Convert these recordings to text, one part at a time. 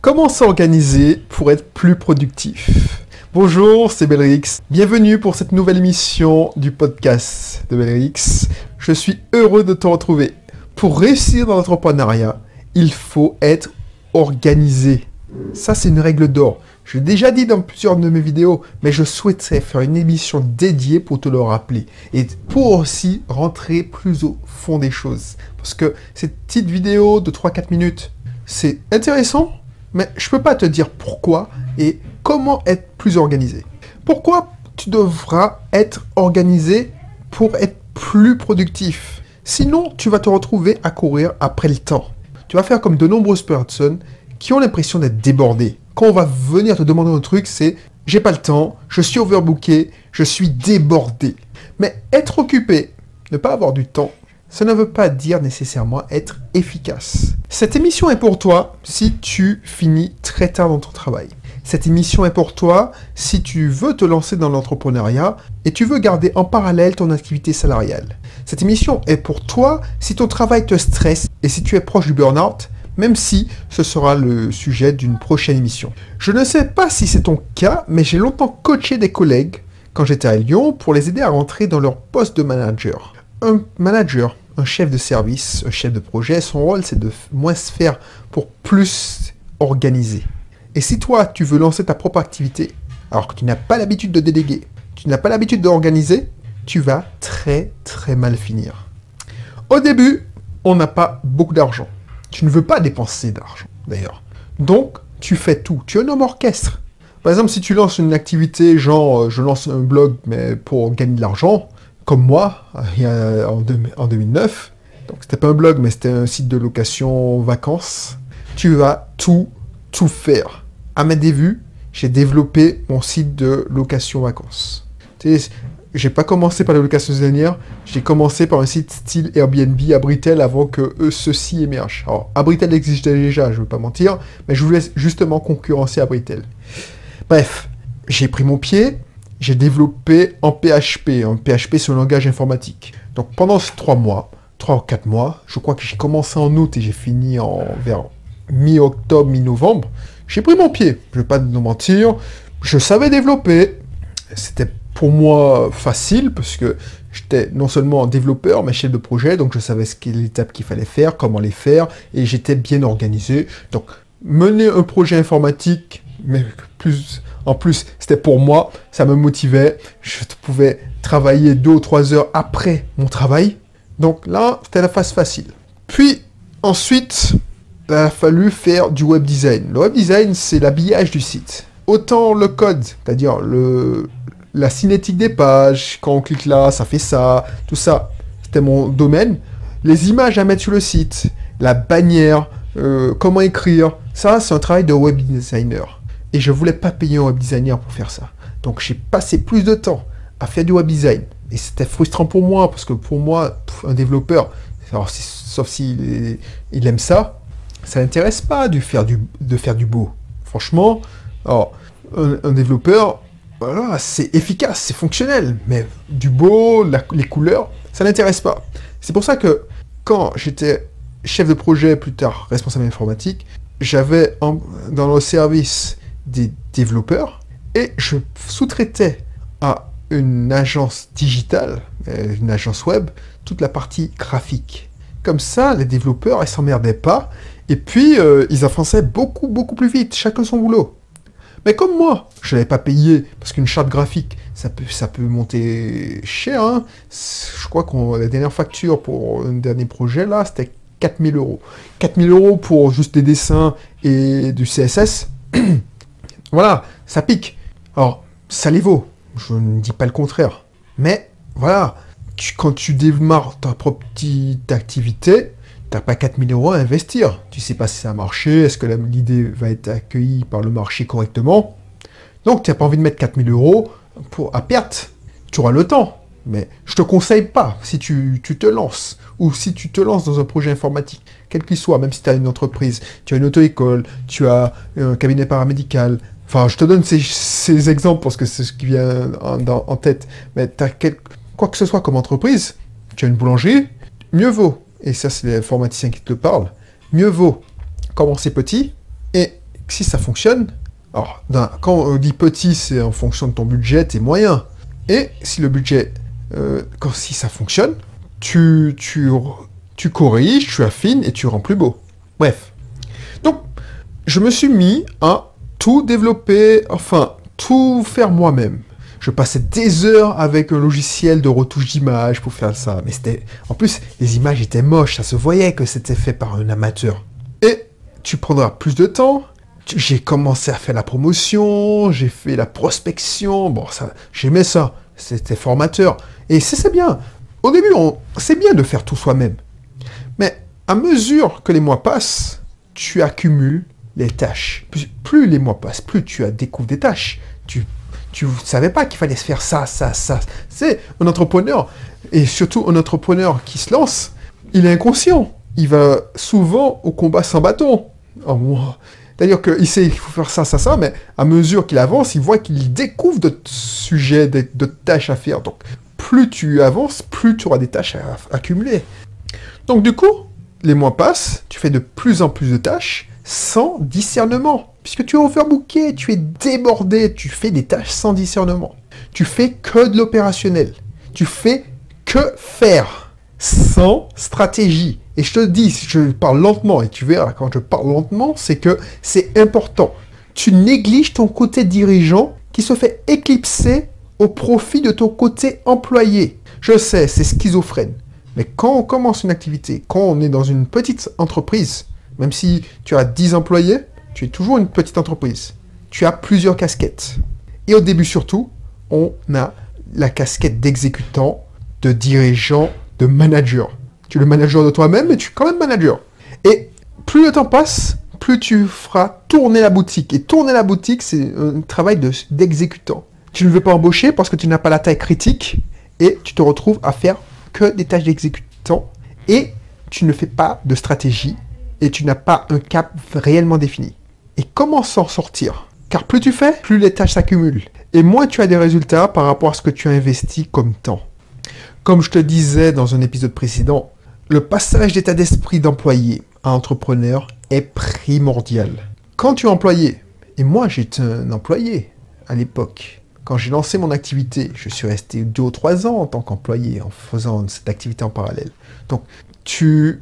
Comment s'organiser pour être plus productif? Bonjour, c'est Belrix. Bienvenue pour cette nouvelle émission du podcast de Belrix. Je suis heureux de te retrouver. Pour réussir dans l'entrepreneuriat, il faut être organisé. Ça, c'est une règle d'or. Je l'ai déjà dit dans plusieurs de mes vidéos, mais je souhaiterais faire une émission dédiée pour te le rappeler. Et pour aussi rentrer plus au fond des choses. Parce que cette petite vidéo de 3-4 minutes, c'est intéressant, mais je ne peux pas te dire pourquoi et comment être plus organisé. Pourquoi tu devras être organisé pour être plus productif? Sinon, tu vas te retrouver à courir après le temps. Tu vas faire comme de nombreuses personnes qui ont l'impression d'être débordées. Quand on va venir te demander un truc, c'est « j'ai pas le temps, je suis overbooké, je suis débordé ». Mais être occupé, ne pas avoir du temps, ça ne veut pas dire nécessairement être efficace. Cette émission est pour toi si tu finis très tard dans ton travail. Cette émission est pour toi si tu veux te lancer dans l'entrepreneuriat et tu veux garder en parallèle ton activité salariale. Cette émission est pour toi si ton travail te stresse et si tu es proche du burn-out, même si ce sera le sujet d'une prochaine émission. Je ne sais pas si c'est ton cas, mais j'ai longtemps coaché des collègues quand j'étais à Lyon pour les aider à rentrer dans leur poste de manager. Un manager, un chef de service, un chef de projet, son rôle c'est de moins se faire pour plus organiser. Et si toi tu veux lancer ta propre activité, alors que tu n'as pas l'habitude de déléguer, tu n'as pas l'habitude d'organiser, tu vas très mal finir. Au début, on n'a pas beaucoup d'argent. Tu ne veux pas dépenser d'argent d'ailleurs. Donc tu fais tout, tu es un homme orchestre. Par exemple, si tu lances une activité genre je lance un blog mais pour gagner de l'argent, comme moi, en 2009, donc c'était pas un blog, mais c'était un site de location vacances, tu vas tout faire. À mes débuts, j'ai développé mon site de location vacances. Tu sais, j'ai pas commencé par la location saisonnière, j'ai commencé par un site style Airbnb à Britel avant que ceux-ci émergent. Alors, Abritel existait déjà, je veux pas mentir, mais je voulais justement concurrencer Abritel. Bref, j'ai pris mon pied. J'ai développé en PHP. En PHP, c'est un langage informatique. Donc, pendant ces 3 ou 4 mois, je crois que j'ai commencé en août et j'ai fini vers mi-octobre, mi-novembre, j'ai pris mon pied. Je ne vais pas nous mentir. Je savais développer. C'était pour moi facile parce que j'étais non seulement développeur, mais chef de projet. Donc, je savais quelle étape qu'il fallait faire, comment les faire. Et j'étais bien organisé. Donc, mener un projet informatique, mais en plus, c'était pour moi, ça me motivait. Je pouvais travailler 2 ou 3 heures après mon travail. Donc là, c'était la phase facile. Puis, ensuite, il a fallu faire du web design. Le web design, c'est l'habillage du site. Autant le code, c'est-à-dire la cinétique des pages, quand on clique là, ça fait ça, tout ça, c'était mon domaine. Les images à mettre sur le site, la bannière, comment écrire, ça, c'est un travail de web designer. Et je voulais pas payer un web designer pour faire ça. Donc j'ai passé plus de temps à faire du web design. Et c'était frustrant pour moi, parce que pour moi, un développeur, sauf s'il aime ça, ça l'intéresse pas de faire du beau. Franchement, alors, un développeur, voilà, c'est efficace, c'est fonctionnel. Mais du beau, les couleurs, ça l'intéresse pas. C'est pour ça que quand j'étais chef de projet, plus tard responsable informatique, j'avais dans le service des développeurs et je sous-traitais à une agence digitale, une agence web, toute la partie graphique. Comme ça, les développeurs, ils s'emmerdaient pas et puis ils avançaient beaucoup plus vite, chacun son boulot. Mais comme moi, je n'avais pas payé parce qu'une charte graphique, ça peut monter cher. Hein. Je crois que la dernière facture pour un dernier projet, là, c'était 4 000 €. 4 000 € pour juste des dessins et du CSS. Voilà, ça pique. Alors, ça les vaut. Je ne dis pas le contraire. Mais, voilà, quand tu démarres ta propre petite activité, t'as pas 4 000 € à investir. Tu sais pas si ça a marché, est-ce que l'idée va être accueillie par le marché correctement. Donc, tu n'as pas envie de mettre 4 000 € à perte. Tu auras le temps. Mais je te conseille pas, si tu te lances, ou si tu te lances dans un projet informatique, quel qu'il soit, même si tu as une entreprise, tu as une auto-école, tu as un cabinet paramédical, enfin, je te donne ces exemples parce que c'est ce qui vient en tête, mais tu as quoi que ce soit comme entreprise, tu as une boulangerie, mieux vaut, et ça c'est les informaticiens qui te le parlent, mieux vaut commencer petit, et si ça fonctionne, alors quand on dit petit, c'est en fonction de ton budget, tes moyens. Et si le budget, si ça fonctionne, tu corriges, tu affines et tu rends plus beau. Bref. Donc, je me suis mis à tout développer, enfin, tout faire moi-même. Je passais des heures avec un logiciel de retouche d'images pour faire ça. Mais en plus, les images étaient moches, ça se voyait que c'était fait par un amateur. Et tu prendras plus de temps. J'ai commencé à faire la promotion, j'ai fait la prospection. Bon, j'aimais ça. C'était formateur. Et c'est bien. Au début, c'est bien de faire tout soi-même. Mais à mesure que les mois passent, tu accumules les tâches. Plus les mois passent, plus tu découvres des tâches. Tu ne savais pas qu'il fallait se faire ça. C'est un entrepreneur, et surtout un entrepreneur qui se lance, il est inconscient. Il va souvent au combat sans bâton. C'est-à-dire qu'il sait qu'il faut faire ça, mais à mesure qu'il avance, il voit qu'il découvre d'autres sujets, d'autres tâches à faire. Donc, plus tu avances, plus tu auras des tâches à accumuler. Donc, du coup, les mois passent, tu fais de plus en plus de tâches sans discernement. Puisque tu es overbooké, tu es débordé, tu fais des tâches sans discernement. Tu fais que de l'opérationnel. Tu fais que faire, sans stratégie. Et je te dis, je parle lentement, et tu verras, quand je parle lentement, c'est que c'est important. Tu négliges ton côté dirigeant qui se fait éclipser au profit de ton côté employé. Je sais, c'est schizophrène. Mais quand on commence une activité, quand on est dans une petite entreprise, même si tu as 10 employés, tu es toujours une petite entreprise. Tu as plusieurs casquettes. Et au début surtout, on a la casquette d'exécutant, de dirigeant, de manager. Tu es le manager de toi-même, mais tu es quand même manager. Et plus le temps passe, plus tu feras tourner la boutique. Et tourner la boutique, c'est un travail d'exécutant. Tu ne veux pas embaucher parce que tu n'as pas la taille critique et tu te retrouves à faire que des tâches d'exécutant et tu ne fais pas de stratégie et tu n'as pas un cap réellement défini. Et comment s'en sortir? Car plus tu fais, plus les tâches s'accumulent. Et moins tu as des résultats par rapport à ce que tu as investi comme temps. Comme je te disais dans un épisode précédent, le passage d'état d'esprit d'employé à entrepreneur est primordial. Quand tu es employé, et moi j'étais un employé à l'époque, quand j'ai lancé mon activité, je suis resté 2 ou 3 ans en tant qu'employé en faisant cette activité en parallèle. Donc tu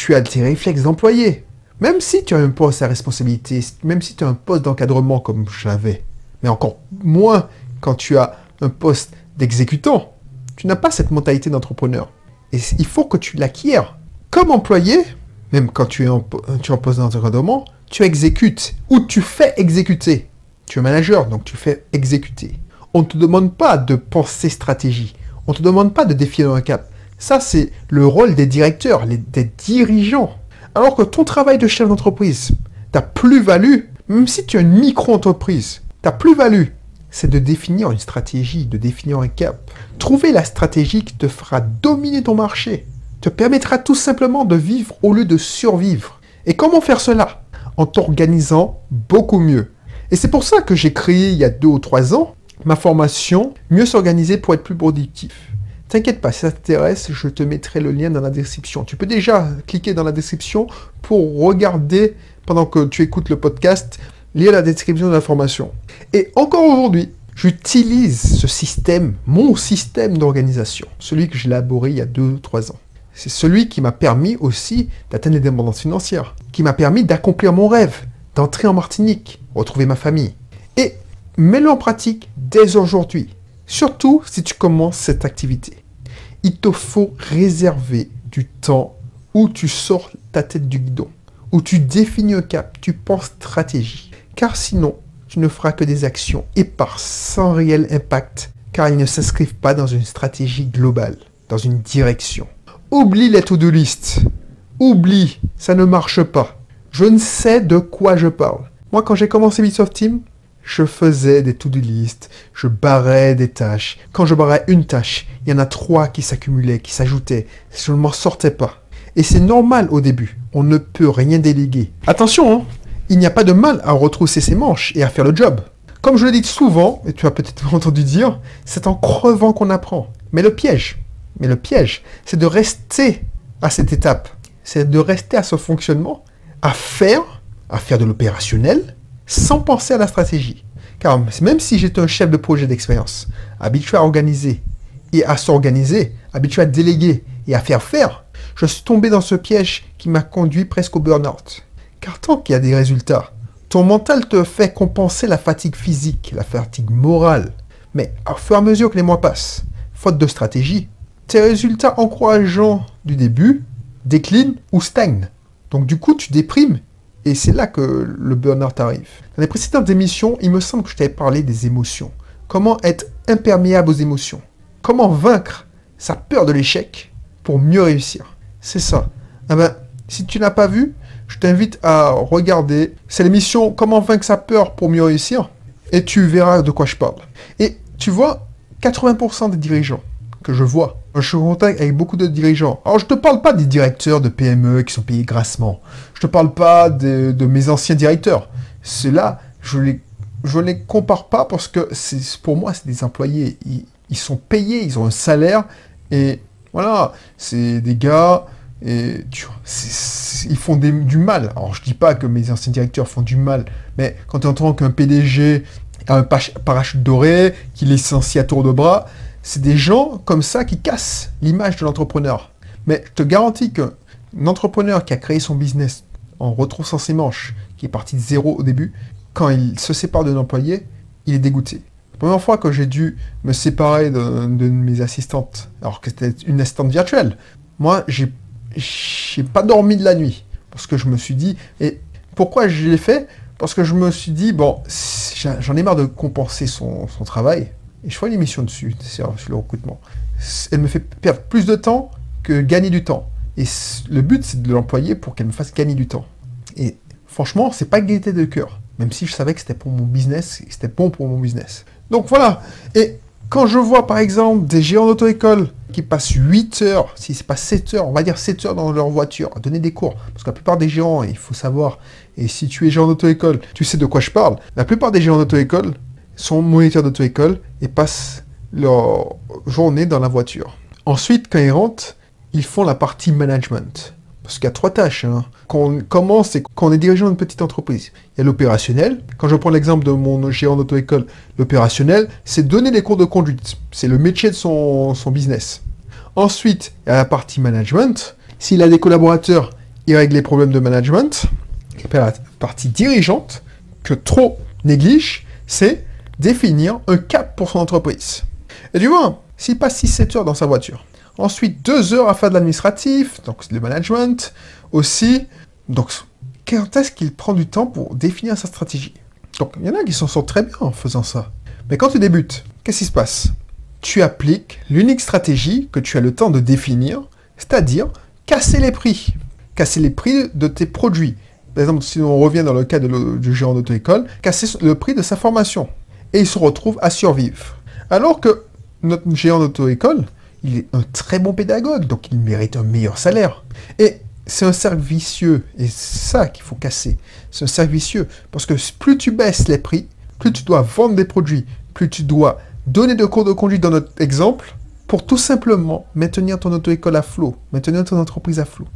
as tes réflexes d'employé. Même si tu as un poste à responsabilité, même si tu as un poste d'encadrement comme j'avais, mais encore moins quand tu as un poste d'exécutant, tu n'as pas cette mentalité d'entrepreneur. Et il faut que tu l'acquières. Comme employé, même quand tu es en poste d'encadrement, tu exécutes ou tu fais exécuter. Tu es manager, donc tu fais exécuter. On ne te demande pas de penser stratégie. On ne te demande pas de définir un cap. Ça, c'est le rôle des directeurs, des dirigeants. Alors que ton travail de chef d'entreprise, ta plus-value, même si tu as une micro-entreprise, ta plus-value, c'est de définir une stratégie, de définir un cap. Trouver la stratégie qui te fera dominer ton marché, te permettra tout simplement de vivre au lieu de survivre. Et comment faire cela? En t'organisant beaucoup mieux. Et c'est pour ça que j'ai créé il y a 2 ou 3 ans ma formation « Mieux s'organiser pour être plus productif ». T'inquiète pas, si ça t'intéresse, je te mettrai le lien dans la description. Tu peux déjà cliquer dans la description pour regarder, pendant que tu écoutes le podcast, lire la description de la formation. Et encore aujourd'hui, j'utilise ce système, mon système d'organisation, celui que j'ai élaboré il y a 2 ou 3 ans. C'est celui qui m'a permis aussi d'atteindre l'indépendance financière, qui m'a permis d'accomplir mon rêve, d'entrer en Martinique, retrouver ma famille. Et mets-le en pratique dès aujourd'hui. Surtout si tu commences cette activité. Il te faut réserver du temps où tu sors ta tête du guidon, où tu définis un cap, tu penses stratégie. Car sinon, tu ne feras que des actions éparses, sans réel impact, car ils ne s'inscrivent pas dans une stratégie globale, dans une direction. Oublie les to-do list. Oublie, ça ne marche pas. Je ne sais de quoi je parle. Moi, quand j'ai commencé Ubisoft Team, je faisais des to-do list, je barrais des tâches. Quand je barrais une tâche, il y en a 3 qui s'accumulaient, qui s'ajoutaient. Je ne m'en sortais pas. Et c'est normal au début. On ne peut rien déléguer. Attention, hein, il n'y a pas de mal à retrousser ses manches et à faire le job. Comme je le dis souvent, et tu as peut-être entendu dire, c'est en crevant qu'on apprend. Mais le piège, c'est de rester à cette étape. C'est de rester à ce fonctionnement, à faire de l'opérationnel, sans penser à la stratégie. Car même si j'étais un chef de projet d'expérience, habitué à organiser et à s'organiser, habitué à déléguer et à faire, je suis tombé dans ce piège qui m'a conduit presque au burn-out. Car tant qu'il y a des résultats, ton mental te fait compenser la fatigue physique, la fatigue morale. Mais au fur et à mesure que les mois passent, faute de stratégie, tes résultats encourageants du début déclinent ou stagnent. Donc du coup, tu déprimes et c'est là que le burn-out arrive. Dans les précédentes émissions, il me semble que je t'avais parlé des émotions. Comment être imperméable aux émotions. Comment vaincre sa peur de l'échec pour mieux réussir. C'est ça. Ah ben, si tu n'as pas vu, je t'invite à regarder. C'est l'émission Comment vaincre sa peur pour mieux réussir. Et tu verras de quoi je parle. Et tu vois, 80% des dirigeants que je vois, je suis en contact avec beaucoup de dirigeants. Alors je te parle pas des directeurs de PME qui sont payés grassement. Je te parle pas de mes anciens directeurs. Ceux-là, je les compare pas parce que pour moi, c'est des employés. Ils sont payés, ils ont un salaire. Et voilà, c'est des gars... Et ils font du mal. Alors je dis pas que mes anciens directeurs font du mal, mais quand tu entends qu'un PDG a un parachute doré, qui licencie à tour de bras, c'est des gens comme ça qui cassent l'image de l'entrepreneur. Mais je te garantis qu'un entrepreneur qui a créé son business en retroussant ses manches, qui est parti de zéro au début, quand il se sépare d'un employé, il est dégoûté. La première fois que j'ai dû me séparer de mes assistantes, alors que c'était une assistante virtuelle, moi j'ai pas dormi de la nuit, parce que je me suis dit, et pourquoi je l'ai fait? Parce que je me suis dit, bon, j'en ai marre de compenser son travail, et je ferai une émission dessus, sur le recrutement. Elle me fait perdre plus de temps que gagner du temps, et le but c'est de l'employer pour qu'elle me fasse gagner du temps. Et franchement, c'est pas gaieté de cœur, même si je savais que c'était pour mon business, et c'était bon pour mon business. Donc voilà, et quand je vois par exemple des géants d'auto-école qui passent 8 heures, si c'est pas 7 heures, on va dire 7 heures dans leur voiture, à donner des cours, parce que la plupart des géants, il faut savoir, et si tu es géant d'auto-école, tu sais de quoi je parle, la plupart des géants d'auto-école sont moniteurs d'auto-école et passent leur journée dans la voiture. Ensuite, quand ils rentrent, ils font la partie management. Parce qu'il y a 3 tâches. Quand on commence, c'est quand on est dirigeant d'une petite entreprise. Il y a l'opérationnel. Quand je prends l'exemple de mon géant d'auto-école, l'opérationnel, c'est donner les cours de conduite. C'est le métier de son business. Ensuite, il y a la partie management. S'il a des collaborateurs, il règle les problèmes de management. Et puis la partie dirigeante, que trop néglige, c'est définir un cap pour son entreprise. Et du moins, s'il passe 6-7 heures dans sa voiture, ensuite 2 heures à faire de l'administratif, donc c'est le management aussi. Donc, quand est-ce qu'il prend du temps pour définir sa stratégie? Donc, il y en a qui s'en sortent très bien en faisant ça. Mais quand tu débutes, qu'est-ce qui se passe? Tu appliques l'unique stratégie que tu as le temps de définir, c'est-à-dire casser les prix. Casser les prix de tes produits. Par exemple, si on revient dans le cas du géant d'auto-école, casser le prix de sa formation. Et il se retrouve à survivre. Alors que notre géant d'auto-école, il est un très bon pédagogue, donc il mérite un meilleur salaire. Et c'est un cercle vicieux, et c'est ça qu'il faut casser. C'est un cercle vicieux, parce que plus tu baisses les prix, plus tu dois vendre des produits, plus tu dois donner de cours de conduite dans notre exemple, pour tout simplement maintenir ton auto-école à flot, maintenir ton entreprise à flot.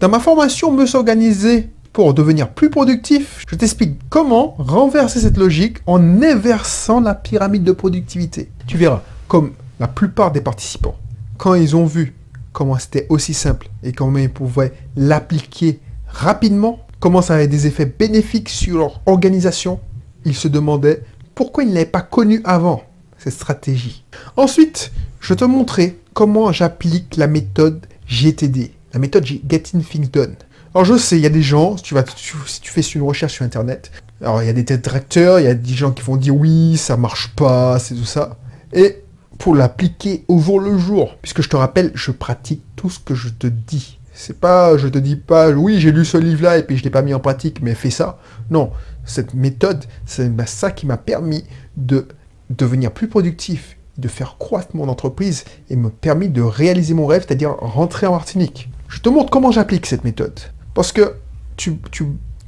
Dans ma formation, me s'organiser pour devenir plus productif, je t'explique comment renverser cette logique en inversant la pyramide de productivité. Tu verras, comme la plupart des participants, quand ils ont vu comment c'était aussi simple et comment ils pouvaient l'appliquer rapidement, comment ça avait des effets bénéfiques sur leur organisation, ils se demandaient pourquoi ils ne l'avaient pas connu avant, cette stratégie. Ensuite, je te montrais comment j'applique la méthode GTD, la méthode Getting Things Done. Alors je sais, il y a des gens, si tu fais une recherche sur Internet, alors il y a des détracteurs, il y a des gens qui vont dire oui, ça marche pas, c'est tout ça. Et pour l'appliquer au jour le jour, puisque je te rappelle, je pratique tout ce que je te dis. C'est pas, je te dis pas, oui, j'ai lu ce livre-là et puis je l'ai pas mis en pratique, mais fais ça. Non, cette méthode, c'est ça qui m'a permis de devenir plus productif, de faire croître mon entreprise et m'a permis de réaliser mon rêve, c'est-à-dire rentrer en Martinique. Je te montre comment j'applique cette méthode. Parce que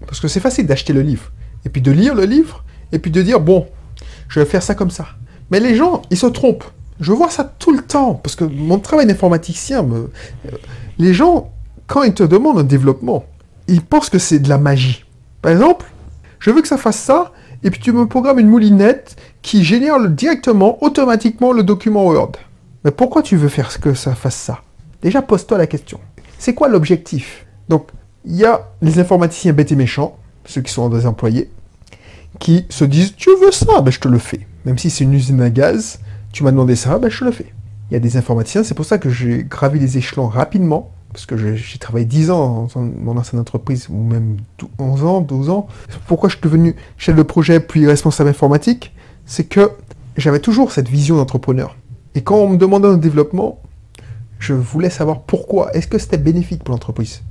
parce que c'est facile d'acheter le livre, et puis de lire le livre, et puis de dire, bon, je vais faire ça comme ça. Mais les gens, ils se trompent. Je vois ça tout le temps, parce que mon travail d'informaticien, les gens, quand ils te demandent un développement, ils pensent que c'est de la magie. Par exemple, Je veux que ça fasse ça, et puis tu me programmes une moulinette qui génère directement, automatiquement, le document Word. Mais pourquoi tu veux faire que ça fasse ça? Déjà, pose-toi la question. C'est quoi l'objectif? Donc, il y a les informaticiens bêtes et méchants, ceux qui sont des employés, qui se disent « Tu veux ça? Ben, je te le fais. » Même si c'est une usine à gaz, tu m'as demandé ça, ben, je te le fais. Il y a des informaticiens, c'est pour ça que j'ai gravi les échelons rapidement, parce que j'ai travaillé 10 ans dans mon ancienne entreprise, ou même 11 ans, 12 ans. Pourquoi je suis devenu chef de projet puis responsable informatique? C'est que j'avais toujours cette vision d'entrepreneur. Et quand on me demandait un développement, je voulais savoir pourquoi. Est-ce que c'était bénéfique pour l'entreprise?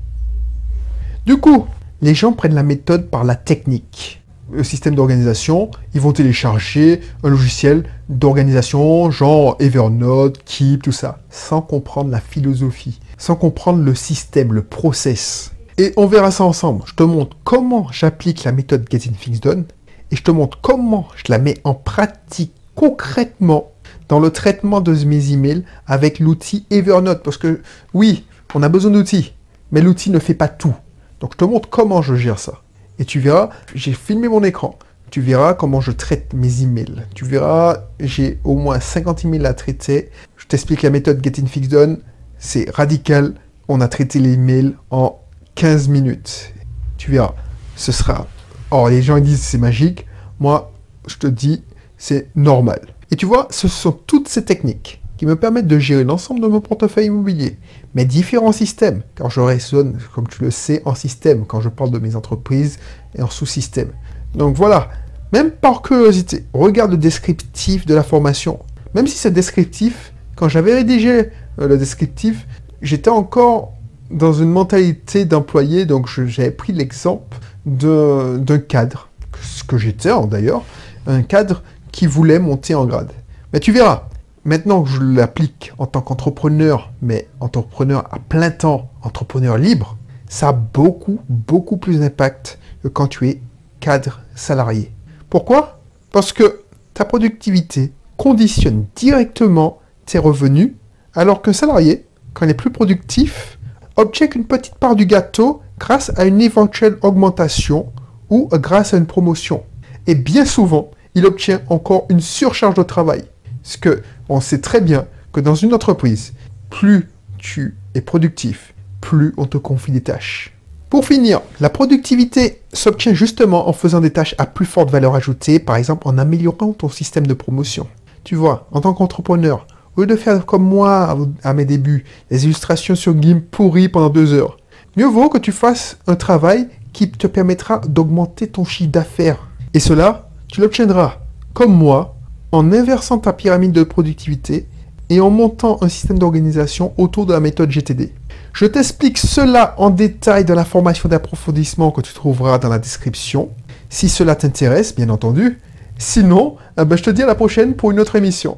Du coup, les gens prennent la méthode par la technique. Le système d'organisation, ils vont télécharger un logiciel d'organisation, genre Evernote, Keep, tout ça, sans comprendre la philosophie, sans comprendre le système, le process. Et on verra ça ensemble. Je te montre comment j'applique la méthode Getting Things Done, et je te montre comment je la mets en pratique concrètement dans le traitement de mes emails avec l'outil Evernote. Parce que oui, on a besoin d'outils, mais l'outil ne fait pas tout. Donc je te montre comment je gère ça. Et tu verras, j'ai filmé mon écran. Tu verras comment je traite mes emails. Tu verras, j'ai au moins 50 emails à traiter. Je t'explique la méthode Getting Things Done. C'est radical. On a traité les emails en 15 minutes. Tu verras, ce sera... Or, les gens ils disent c'est magique. Moi, je te dis, c'est normal. Et tu vois, ce sont toutes ces techniques qui me permettent de gérer l'ensemble de mon portefeuille immobilier, mes différents systèmes, car je raisonne, comme tu le sais, en système, quand je parle de mes entreprises et en sous-système. Donc voilà, même par curiosité, regarde le descriptif de la formation. Même si c'est descriptif, quand j'avais rédigé le descriptif, j'étais encore dans une mentalité d'employé, donc j'avais pris l'exemple d'un cadre, ce que j'étais d'ailleurs, un cadre qui voulait monter en grade. Mais tu verras, maintenant que je l'applique en tant qu'entrepreneur, mais entrepreneur à plein temps, entrepreneur libre, ça a beaucoup plus d'impact que quand tu es cadre salarié. Pourquoi? Parce que ta productivité conditionne directement tes revenus, alors qu'un salarié, quand il est plus productif, obtient une petite part du gâteau grâce à une éventuelle augmentation ou grâce à une promotion. Et bien souvent, il obtient encore une surcharge de travail. Parce que on sait très bien que dans une entreprise, plus tu es productif, plus on te confie des tâches. Pour finir, la productivité s'obtient justement en faisant des tâches à plus forte valeur ajoutée, par exemple en améliorant ton système de promotion. Tu vois, en tant qu'entrepreneur, au lieu de faire comme moi à mes débuts, des illustrations sur GIMP pourries pendant 2 heures, mieux vaut que tu fasses un travail qui te permettra d'augmenter ton chiffre d'affaires. Et cela, tu l'obtiendras, comme moi, en inversant ta pyramide de productivité et en montant un système d'organisation autour de la méthode GTD. Je t'explique cela en détail dans la formation d'approfondissement que tu trouveras dans la description, si cela t'intéresse, bien entendu. Sinon, je te dis à la prochaine pour une autre émission.